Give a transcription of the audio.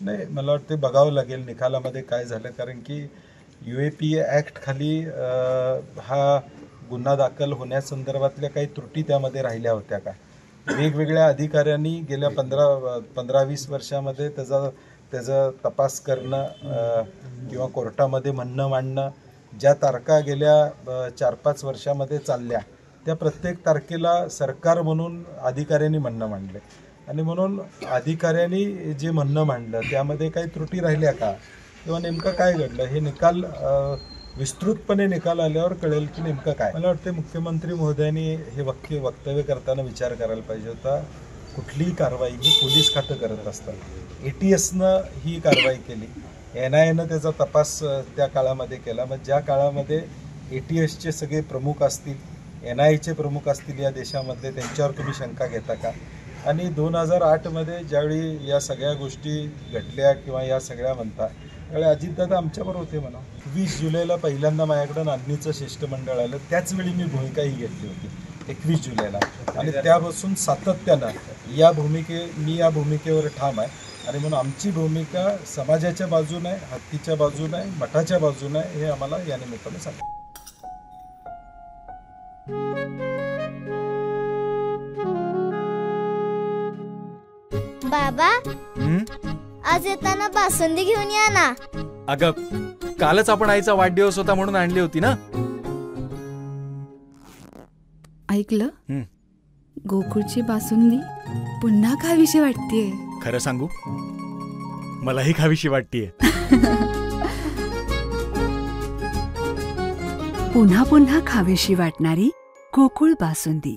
नाही, मला वाटते बघावं लागेल निकालामध्ये काय झालं, कारण की UAPA ॲक्ट खाली हा गुन्हा दाखल होण्यासंदर्भातल्या काही त्रुटी त्यामध्ये राहिल्या होत्या का? वेगवेगळ्या अधिकाऱ्यांनी गेल्या 15-20 वर्षामध्ये त्याचा तपास करणं किंवा कोर्टामध्ये म्हणणं मांडणं, ज्या तारखा गेल्या 4-5 वर्षामध्ये चालल्या त्या प्रत्येक तारखेला सरकार म्हणून अधिकाऱ्यांनी म्हणणं मांडले, आणि म्हणून अधिकाऱ्यांनी जे म्हणणं मांडलं त्यामध्ये काही त्रुटी राहिल्या का किंवा नेमकं काय घडलं, हे निकाल विस्तृतपणे निकाल आल्यावर कळेल की नेमकं काय. मला वाटते मुख्यमंत्री महोदयांनी हे वक्तव्य करताना विचार करायला पाहिजे होता. कुठलीही कारवाई ही पोलीस खातं करत असतात. ATSनं ही कारवाई केली, NIAनं त्याचा तपास त्या काळामध्ये केला. मग ज्या काळामध्ये ATSचे सगळे प्रमुख असतील, NIAचे प्रमुख असतील या देशामध्ये, त्यांच्यावर तुम्ही शंका घेता का? आणि 2008मध्ये ज्यावेळी या सगळ्या गोष्टी घडल्या किंवा या सगळ्या म्हणता, त्यावेळी अजितदादा आमच्याबरोबर होते म्हणा. 21 जुलैला पहिल्यांदा माझ्याकडं नांदणीचं शिष्टमंडळ आलं, त्याचवेळी मी भूमिकाही घेतली होती 21 जुलैला, आणि त्यापासून सातत्यानं मी या भूमिकेवर ठाम आहे. आणि म्हणून आमची भूमिका समाजाच्या बाजूने आहे, हत्तीच्या बाजूने आहे, मठाच्या बाजूने आहे, हे आम्हाला या निमित्ताने सांगितलं. बाबा, आज येताना बासुंदी घेऊन या ना. अगं, कालच आपण आईचा वाढदिवस होता म्हणून आणली होती ना. ऐकलं, गोकुळची बासुंदी पुन्हा खावीशी वाटतेय. खरं सांगू, मलाही खावीशी वाटतेय. पुन्हा पुन्हा खावीशी वाटणारी गोकुळ बासुंदी.